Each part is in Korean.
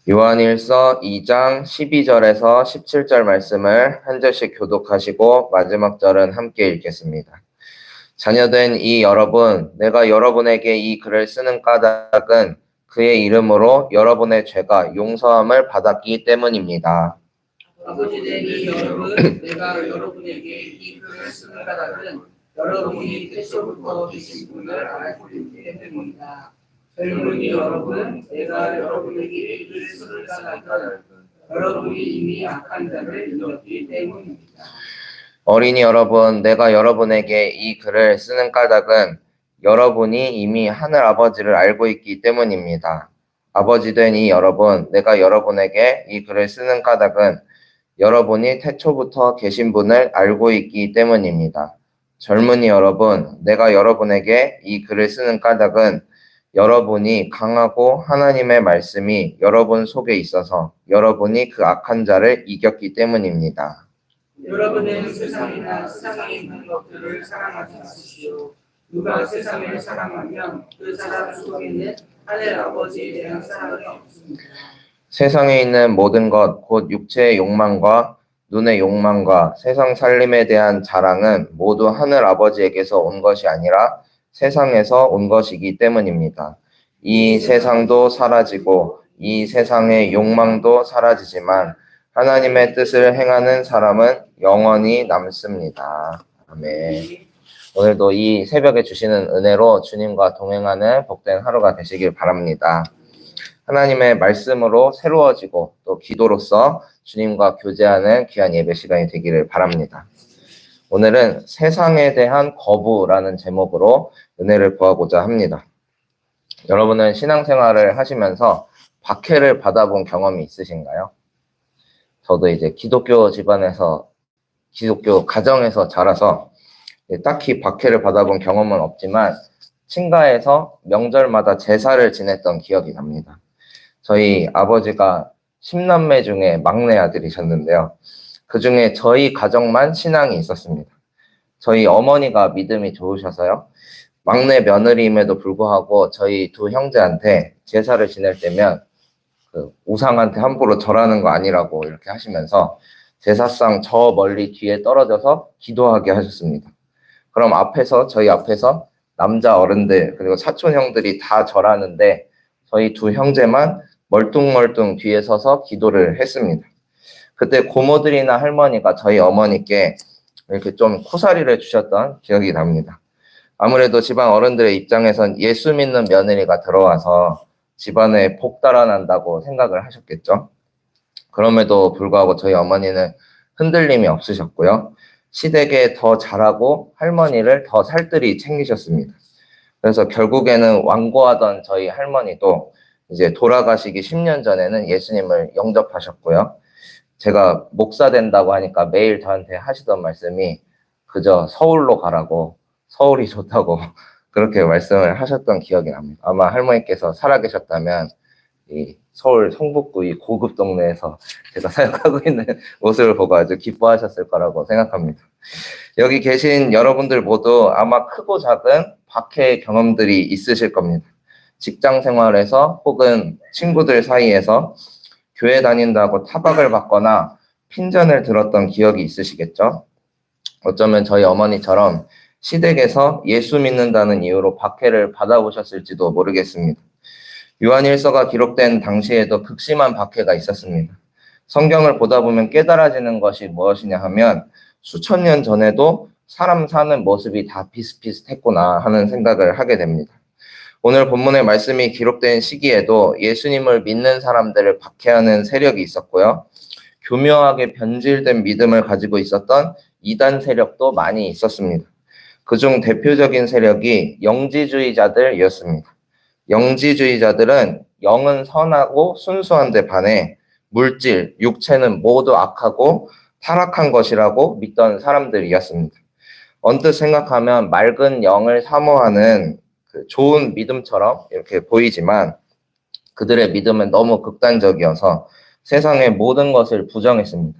요한일서 2장 12절에서 17절 말씀을 한 절씩 교독하시고 마지막 절은 함께 읽겠습니다. 자녀된 이 여러분, 내가 여러분에게 이 글을 쓰는 까닭은 그의 이름으로 여러분의 죄가 용서함을 받았기 때문입니다. 아버지된 이 여러분, 내가 여러분에게 이 글을 쓰는 까닭은 여러분이 태초부터 계신 분을 알고 있기 때문입니다. 젊은이 여러분, 내가 여러분에게 이 글을 쓰는 까닭은 여러분이 이미 악한 자를 이겼기 때문입니다. 어린이 여러분, 내가 여러분에게 이 글을 쓰는 까닭은 여러분이 이미 하늘 아버지를 알고 있기 때문입니다. 아버지 된 이 여러분, 내가 여러분에게 이 글을 쓰는 까닭은 여러분이 태초부터 계신 분을 알고 있기 때문입니다. 젊은이 여러분, 내가 여러분에게 이 글을 쓰는 까닭은 여러분이 강하고 하나님의 말씀이 여러분 속에 있어서 여러분이 그 악한 자를 이겼기 때문입니다. 여러분은 세상이나 세상에 있는 것들을 사랑하지 마십시오. 누가 세상을 사랑하면 그 사람 속에는 하늘 아버지에 대한 사랑이 없습니다. 세상에 있는 모든 것, 곧 육체의 욕망과 눈의 욕망과 세상 살림에 대한 자랑은 모두 하늘 아버지에게서 온 것이 아니라 세상에서 온 것이기 때문입니다. 이 세상도 사라지고 이 세상의 욕망도 사라지지만 하나님의 뜻을 행하는 사람은 영원히 남습니다. 아멘. 오늘도 이 새벽에 주시는 은혜로 주님과 동행하는 복된 하루가 되시길 바랍니다. 하나님의 말씀으로 새로워지고 또 기도로서 주님과 교제하는 귀한 예배 시간이 되기를 바랍니다. 오늘은 세상에 대한 거부라는 제목으로 은혜를 구하고자 합니다. 여러분은 신앙생활을 하시면서 박해를 받아본 경험이 있으신가요? 저도 이제 기독교 집안에서, 기독교 가정에서 자라서 딱히 박해를 받아본 경험은 없지만 친가에서 명절마다 제사를 지냈던 기억이 납니다. 저희 아버지가 10남매 중에 막내 아들이셨는데요. 그 중에 저희 가정만 신앙이 있었습니다. 저희 어머니가 믿음이 좋으셔서요. 막내 며느리임에도 불구하고 저희 두 형제한테 제사를 지낼 때면 그 우상한테 함부로 절하는 거 아니라고 이렇게 하시면서 제사상 저 멀리 뒤에 떨어져서 기도하게 하셨습니다. 그럼 저희 앞에서 남자 어른들 그리고 사촌 형들이 다 절하는데 저희 두 형제만 멀뚱멀뚱 뒤에 서서 기도를 했습니다. 그때 고모들이나 할머니가 저희 어머니께 이렇게 좀 코사리를 주셨던 기억이 납니다. 아무래도 집안 어른들의 입장에선 예수 믿는 며느리가 들어와서 집안에 복 달아난다고 생각을 하셨겠죠. 그럼에도 불구하고 저희 어머니는 흔들림이 없으셨고요. 시댁에 더 잘하고 할머니를 더 살뜰히 챙기셨습니다. 그래서 결국에는 완고하던 저희 할머니도 이제 돌아가시기 10년 전에는 예수님을 영접하셨고요. 제가 목사 된다고 하니까 매일 저한테 하시던 말씀이 그저 서울로 가라고, 서울이 좋다고 그렇게 말씀을 하셨던 기억이 납니다. 아마 할머니께서 살아계셨다면 이 서울 성북구 이 고급 동네에서 제가 사역하고 있는 모습을 보고 아주 기뻐하셨을 거라고 생각합니다. 여기 계신 여러분들 모두 아마 크고 작은 박해 경험들이 있으실 겁니다. 직장 생활에서 혹은 친구들 사이에서 교회 다닌다고 타박을 받거나 핀잔을 들었던 기억이 있으시겠죠? 어쩌면 저희 어머니처럼 시댁에서 예수 믿는다는 이유로 박해를 받아보셨을지도 모르겠습니다. 요한일서가 기록된 당시에도 극심한 박해가 있었습니다. 성경을 보다 보면 깨달아지는 것이 무엇이냐 하면 수천 년 전에도 사람 사는 모습이 다 비슷비슷했구나 하는 생각을 하게 됩니다. 오늘 본문의 말씀이 기록된 시기에도 예수님을 믿는 사람들을 박해하는 세력이 있었고요. 교묘하게 변질된 믿음을 가지고 있었던 이단 세력도 많이 있었습니다. 그중 대표적인 세력이 영지주의자들이었습니다. 영지주의자들은 영은 선하고 순수한 데 반해 물질, 육체는 모두 악하고 타락한 것이라고 믿던 사람들이었습니다. 언뜻 생각하면 맑은 영을 사모하는 좋은 믿음처럼 이렇게 보이지만 그들의 믿음은 너무 극단적이어서 세상의 모든 것을 부정했습니다.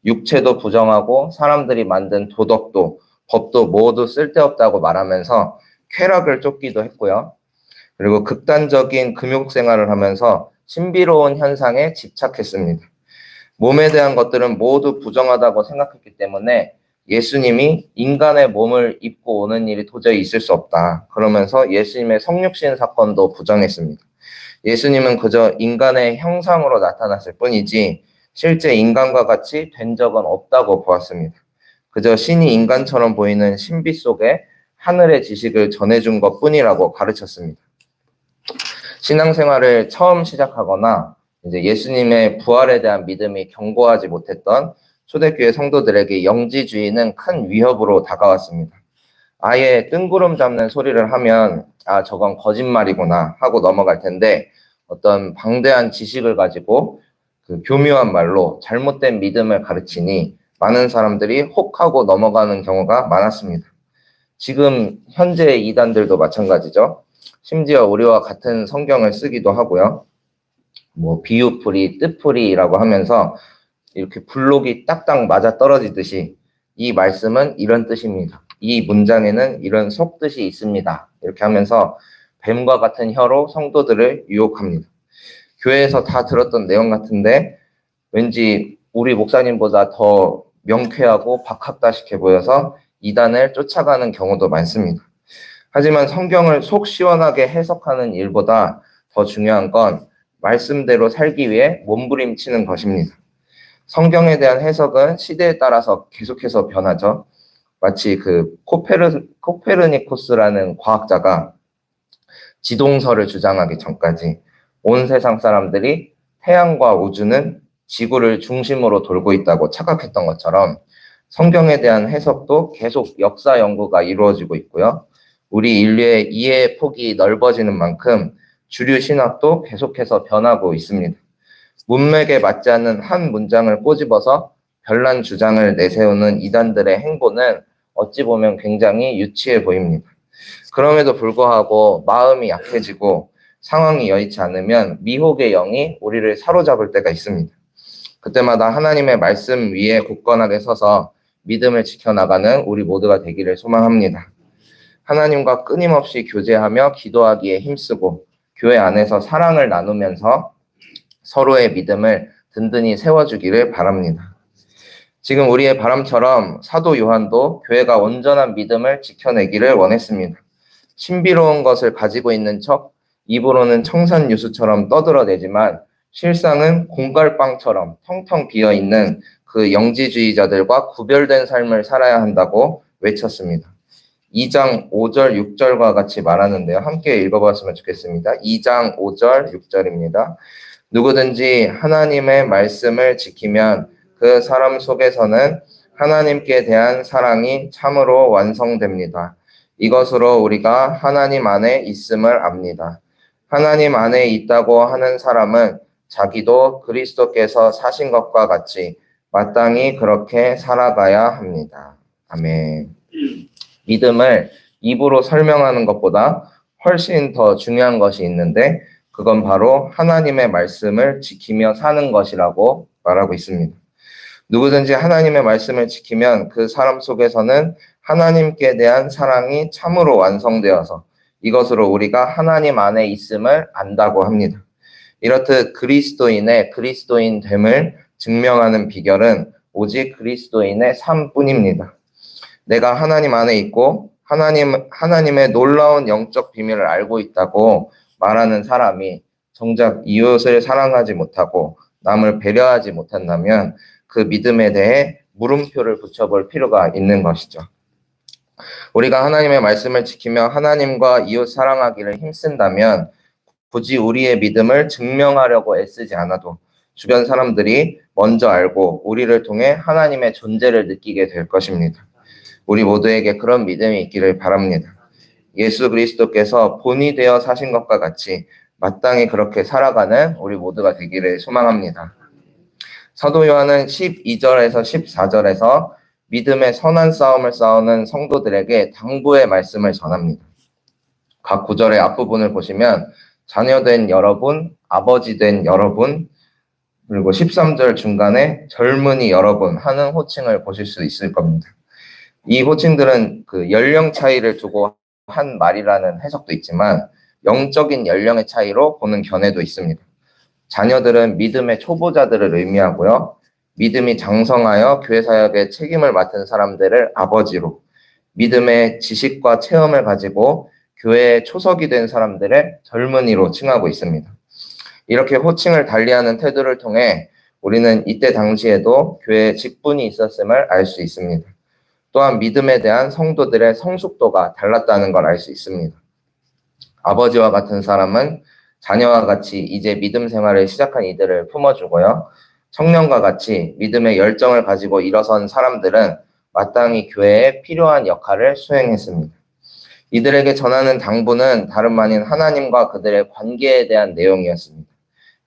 육체도 부정하고 사람들이 만든 도덕도 법도 모두 쓸데없다고 말하면서 쾌락을 쫓기도 했고요. 그리고 극단적인 금욕 생활을 하면서 신비로운 현상에 집착했습니다. 몸에 대한 것들은 모두 부정하다고 생각했기 때문에 예수님이 인간의 몸을 입고 오는 일이 도저히 있을 수 없다. 그러면서 예수님의 성육신 사건도 부정했습니다. 예수님은 그저 인간의 형상으로 나타났을 뿐이지 실제 인간과 같이 된 적은 없다고 보았습니다. 그저 신이 인간처럼 보이는 신비 속에 하늘의 지식을 전해준 것 뿐이라고 가르쳤습니다. 신앙생활을 처음 시작하거나 이제 예수님의 부활에 대한 믿음이 견고하지 못했던 초대교회 성도들에게 영지주의는 큰 위협으로 다가왔습니다. 아예 뜬구름 잡는 소리를 하면 아 저건 거짓말이구나 하고 넘어갈 텐데 어떤 방대한 지식을 가지고 그 교묘한 말로 잘못된 믿음을 가르치니 많은 사람들이 혹하고 넘어가는 경우가 많았습니다. 지금 현재의 이단들도 마찬가지죠. 심지어 우리와 같은 성경을 쓰기도 하고요. 뭐 비유풀이, 뜻풀이라고 하면서 이렇게 블록이 딱딱 맞아 떨어지듯이 이 말씀은 이런 뜻입니다. 이 문장에는 이런 속뜻이 있습니다. 이렇게 하면서 뱀과 같은 혀로 성도들을 유혹합니다. 교회에서 다 들었던 내용 같은데 왠지 우리 목사님보다 더 명쾌하고 박학다식해 보여서 이단을 쫓아가는 경우도 많습니다. 하지만 성경을 속 시원하게 해석하는 일보다 더 중요한 건 말씀대로 살기 위해 몸부림치는 것입니다. 성경에 대한 해석은 시대에 따라서 계속해서 변하죠. 마치 그 코페르니쿠스라는 과학자가 지동설을 주장하기 전까지 온 세상 사람들이 태양과 우주는 지구를 중심으로 돌고 있다고 착각했던 것처럼 성경에 대한 해석도 계속 역사 연구가 이루어지고 있고요. 우리 인류의 이해의 폭이 넓어지는 만큼 주류 신학도 계속해서 변하고 있습니다. 문맥에 맞지 않는 한 문장을 꼬집어서 별난 주장을 내세우는 이단들의 행보는 어찌 보면 굉장히 유치해 보입니다. 그럼에도 불구하고 마음이 약해지고 상황이 여의치 않으면 미혹의 영이 우리를 사로잡을 때가 있습니다. 그때마다 하나님의 말씀 위에 굳건하게 서서 믿음을 지켜나가는 우리 모두가 되기를 소망합니다. 하나님과 끊임없이 교제하며 기도하기에 힘쓰고 교회 안에서 사랑을 나누면서 서로의 믿음을 든든히 세워주기를 바랍니다. 지금 우리의 바람처럼 사도 요한도 교회가 온전한 믿음을 지켜내기를 원했습니다. 신비로운 것을 가지고 있는 척 입으로는 청산유수처럼 떠들어대지만 실상은 공갈빵처럼 텅텅 비어있는 그 영지주의자들과 구별된 삶을 살아야 한다고 외쳤습니다. 2장 5절 6절과 같이 말하는데요. 함께 읽어봤으면 좋겠습니다. 2장 5절 6절입니다. 누구든지 하나님의 말씀을 지키면 그 사람 속에서는 하나님께 대한 사랑이 참으로 완성됩니다. 이것으로 우리가 하나님 안에 있음을 압니다. 하나님 안에 있다고 하는 사람은 자기도 그리스도께서 사신 것과 같이 마땅히 그렇게 살아가야 합니다. 아멘. 믿음을 입으로 설명하는 것보다 훨씬 더 중요한 것이 있는데 그건 바로 하나님의 말씀을 지키며 사는 것이라고 말하고 있습니다. 누구든지 하나님의 말씀을 지키면 그 사람 속에서는 하나님께 대한 사랑이 참으로 완성되어서 이것으로 우리가 하나님 안에 있음을 안다고 합니다. 이렇듯 그리스도인의 그리스도인됨을 증명하는 비결은 오직 그리스도인의 삶뿐입니다. 내가 하나님 안에 있고 하나님의 놀라운 영적 비밀을 알고 있다고 말하는 사람이 정작 이웃을 사랑하지 못하고 남을 배려하지 못한다면 그 믿음에 대해 물음표를 붙여볼 필요가 있는 것이죠. 우리가 하나님의 말씀을 지키며 하나님과 이웃 사랑하기를 힘쓴다면 굳이 우리의 믿음을 증명하려고 애쓰지 않아도 주변 사람들이 먼저 알고 우리를 통해 하나님의 존재를 느끼게 될 것입니다. 우리 모두에게 그런 믿음이 있기를 바랍니다. 예수 그리스도께서 본이 되어 사신 것과 같이 마땅히 그렇게 살아가는 우리 모두가 되기를 소망합니다. 사도 요한은 12절에서 14절에서 믿음의 선한 싸움을 싸우는 성도들에게 당부의 말씀을 전합니다. 각 구절의 앞부분을 보시면 자녀된 여러분, 아버지 된 여러분, 그리고 13절 중간에 젊은이 여러분 하는 호칭을 보실 수 있을 겁니다. 이 호칭들은 그 연령 차이를 두고 한 말이라는 해석도 있지만 영적인 연령의 차이로 보는 견해도 있습니다. 자녀들은 믿음의 초보자들을 의미하고요. 믿음이 장성하여 교회 사역에 책임을 맡은 사람들을 아버지로, 믿음의 지식과 체험을 가지고 교회의 초석이 된 사람들을 젊은이로 칭하고 있습니다. 이렇게 호칭을 달리하는 태도를 통해 우리는 이때 당시에도 교회에 직분이 있었음을 알 수 있습니다. 또한 믿음에 대한 성도들의 성숙도가 달랐다는 걸 알 수 있습니다. 아버지와 같은 사람은 자녀와 같이 이제 믿음 생활을 시작한 이들을 품어주고요. 청년과 같이 믿음의 열정을 가지고 일어선 사람들은 마땅히 교회에 필요한 역할을 수행했습니다. 이들에게 전하는 당부는 다름 아닌 하나님과 그들의 관계에 대한 내용이었습니다.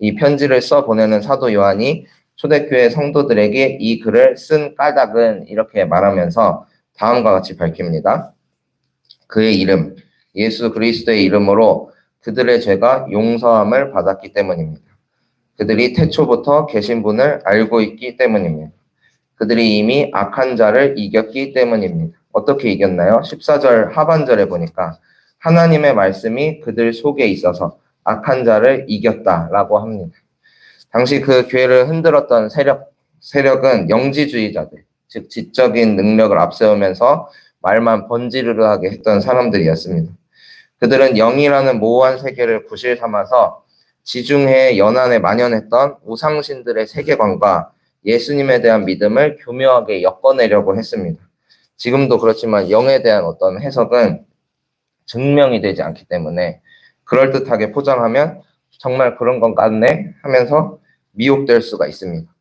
이 편지를 써 보내는 사도 요한이 초대교회 성도들에게 이 글을 쓴 까닭은 이렇게 말하면서 다음과 같이 밝힙니다. 그의 이름, 예수 그리스도의 이름으로 그들의 죄가 용서함을 받았기 때문입니다. 그들이 태초부터 계신 분을 알고 있기 때문입니다. 그들이 이미 악한 자를 이겼기 때문입니다. 어떻게 이겼나요? 14절 하반절에 보니까 하나님의 말씀이 그들 속에 있어서 악한 자를 이겼다라고 합니다. 당시 그 교회를 흔들었던 세력은 영지주의자들, 즉 지적인 능력을 앞세우면서 말만 번지르르하게 했던 사람들이었습니다. 그들은 영이라는 모호한 세계를 구실 삼아서 지중해 연안에 만연했던 우상신들의 세계관과 예수님에 대한 믿음을 교묘하게 엮어내려고 했습니다. 지금도 그렇지만 영에 대한 어떤 해석은 증명이 되지 않기 때문에 그럴듯하게 포장하면 정말 그런 건 같네 하면서 미혹될 수가 있습니다.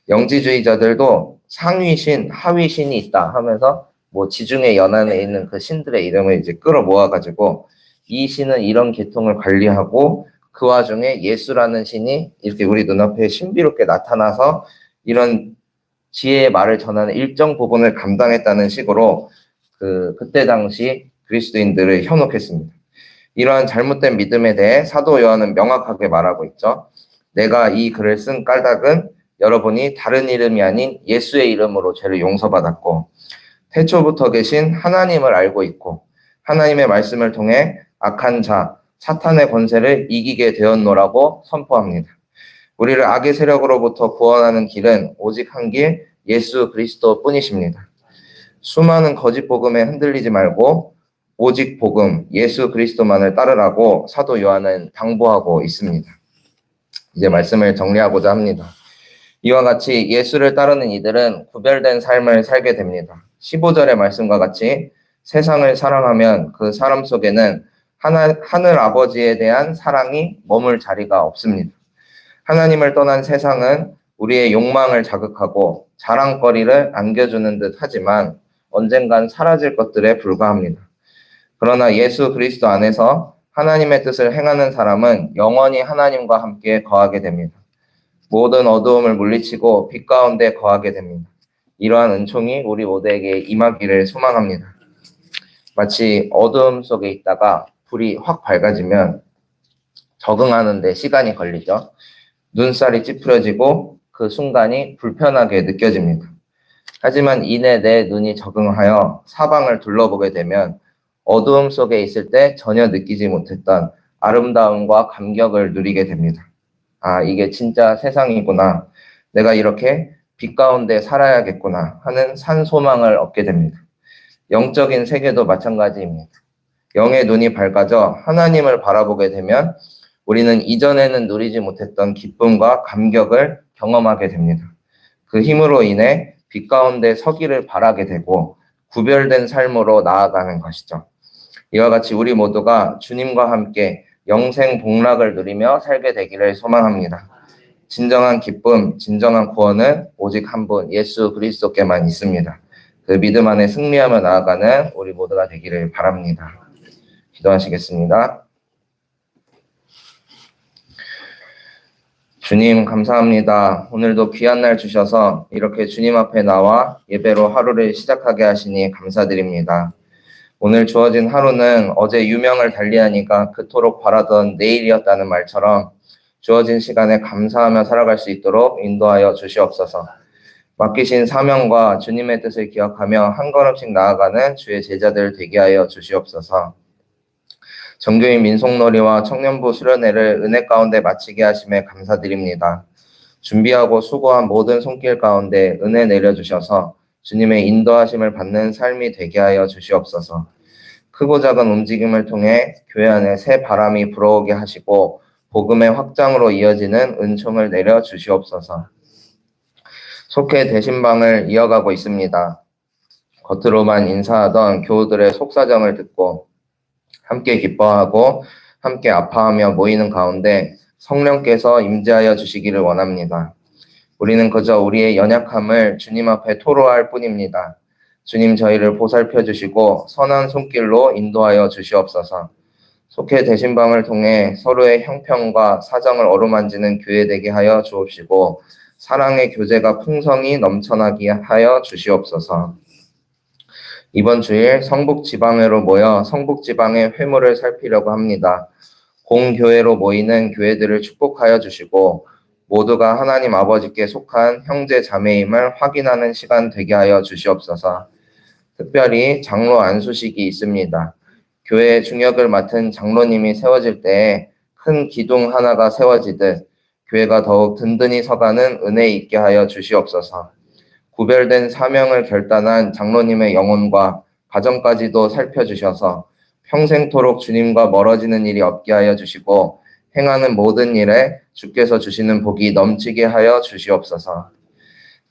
영지주의자들도 상위신, 하위신이 있다 하면서 뭐 지중해 연안에 있는 그 신들의 이름을 이제 끌어모아가지고 이 신은 이런 계통을 관리하고 그 와중에 예수라는 신이 이렇게 우리 눈앞에 신비롭게 나타나서 이런 지혜의 말을 전하는 일정 부분을 감당했다는 식으로 그때 당시 그리스도인들을 현혹했습니다. 이러한 잘못된 믿음에 대해 사도 요한은 명확하게 말하고 있죠. 내가 이 글을 쓴 까닭은 여러분이 다른 이름이 아닌 예수의 이름으로 죄를 용서받았고 태초부터 계신 하나님을 알고 있고 하나님의 말씀을 통해 악한 자, 사탄의 권세를 이기게 되었노라고 선포합니다. 우리를 악의 세력으로부터 구원하는 길은 오직 한 길, 예수 그리스도 뿐이십니다. 수많은 거짓 복음에 흔들리지 말고 오직 복음, 예수 그리스도만을 따르라고 사도 요한은 당부하고 있습니다. 이제 말씀을 정리하고자 합니다. 이와 같이 예수를 따르는 이들은 구별된 삶을 살게 됩니다. 15절의 말씀과 같이 세상을 사랑하면 그 사람 속에는 하늘 아버지에 대한 사랑이 머물 자리가 없습니다. 하나님을 떠난 세상은 우리의 욕망을 자극하고 자랑거리를 안겨주는 듯 하지만 언젠간 사라질 것들에 불과합니다. 그러나 예수 그리스도 안에서 하나님의 뜻을 행하는 사람은 영원히 하나님과 함께 거하게 됩니다. 모든 어두움을 물리치고 빛 가운데 거하게 됩니다. 이러한 은총이 우리 모두에게 임하기를 소망합니다. 마치 어두움 속에 있다가 불이 확 밝아지면 적응하는 데 시간이 걸리죠. 눈살이 찌푸려지고 그 순간이 불편하게 느껴집니다. 하지만 이내 내 눈이 적응하여 사방을 둘러보게 되면 어두움 속에 있을 때 전혀 느끼지 못했던 아름다움과 감격을 누리게 됩니다. 아, 이게 진짜 세상이구나. 내가 이렇게 빛 가운데 살아야겠구나 하는 산 소망을 얻게 됩니다. 영적인 세계도 마찬가지입니다. 영의 눈이 밝아져 하나님을 바라보게 되면 우리는 이전에는 누리지 못했던 기쁨과 감격을 경험하게 됩니다. 그 힘으로 인해 빛 가운데 서기를 바라게 되고 구별된 삶으로 나아가는 것이죠. 이와 같이 우리 모두가 주님과 함께 영생 복락을 누리며 살게 되기를 소망합니다. 진정한 기쁨, 진정한 구원은 오직 한 분 예수 그리스도께만 있습니다. 그 믿음 안에 승리하며 나아가는 우리 모두가 되기를 바랍니다. 기도하시겠습니다. 주님 감사합니다. 오늘도 귀한 날 주셔서 이렇게 주님 앞에 나와 예배로 하루를 시작하게 하시니 감사드립니다. 오늘 주어진 하루는 어제 유명을 달리하니까 그토록 바라던 내일이었다는 말처럼 주어진 시간에 감사하며 살아갈 수 있도록 인도하여 주시옵소서. 맡기신 사명과 주님의 뜻을 기억하며 한 걸음씩 나아가는 주의 제자들 되게 하여 주시옵소서. 정교인 민속놀이와 청년부 수련회를 은혜 가운데 마치게 하심에 감사드립니다. 준비하고 수고한 모든 손길 가운데 은혜 내려주셔서 주님의 인도하심을 받는 삶이 되게 하여 주시옵소서. 크고 작은 움직임을 통해 교회 안에 새 바람이 불어오게 하시고 복음의 확장으로 이어지는 은총을 내려 주시옵소서. 속회 대신방을 이어가고 있습니다. 겉으로만 인사하던 교우들의 속사정을 듣고 함께 기뻐하고 함께 아파하며 모이는 가운데 성령께서 임재하여 주시기를 원합니다. 우리는 그저 우리의 연약함을 주님 앞에 토로할 뿐입니다. 주님 저희를 보살펴 주시고 선한 손길로 인도하여 주시옵소서. 속회 대신방을 통해 서로의 형편과 사정을 어루만지는 교회 되게 하여 주옵시고 사랑의 교제가 풍성히 넘쳐나게 하여 주시옵소서. 이번 주일 성북지방회로 모여 성북지방의 회무를 살피려고 합니다. 공교회로 모이는 교회들을 축복하여 주시고 모두가 하나님 아버지께 속한 형제 자매임을 확인하는 시간 되게 하여 주시옵소서. 특별히 장로 안수식이 있습니다. 교회의 중역을 맡은 장로님이 세워질 때에 큰 기둥 하나가 세워지듯 교회가 더욱 든든히 서가는 은혜 있게 하여 주시옵소서. 구별된 사명을 결단한 장로님의 영혼과 가정까지도 살펴주셔서 평생토록 주님과 멀어지는 일이 없게 하여 주시고 행하는 모든 일에 주께서 주시는 복이 넘치게 하여 주시옵소서.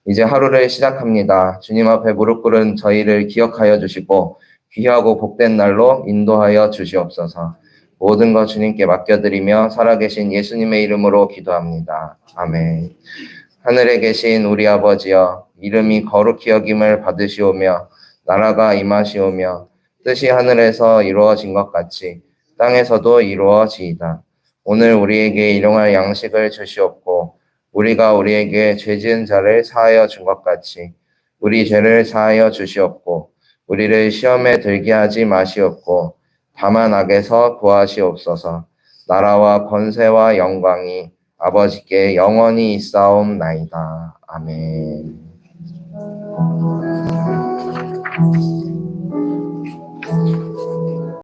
이제 하루를 시작합니다. 주님 앞에 무릎 꿇은 저희를 기억하여 주시고 귀하고 복된 날로 인도하여 주시옵소서. 모든 것 주님께 맡겨드리며 살아계신 예수님의 이름으로 기도합니다. 아멘. 하늘에 계신 우리 아버지여, 이름이 거룩히 여김을 받으시오며 나라가 임하시오며 뜻이 하늘에서 이루어진 것 같이 땅에서도 이루어지이다. 오늘 우리에게 일용할 양식을 주시옵고 우리가 우리에게 죄 지은 자를 사하여 준 것 같이 우리 죄를 사하여 주시옵고 우리를 시험에 들게 하지 마시옵고 다만 악에서 구하시옵소서. 나라와 권세와 영광이 아버지께 영원히 있사옵나이다. 아멘.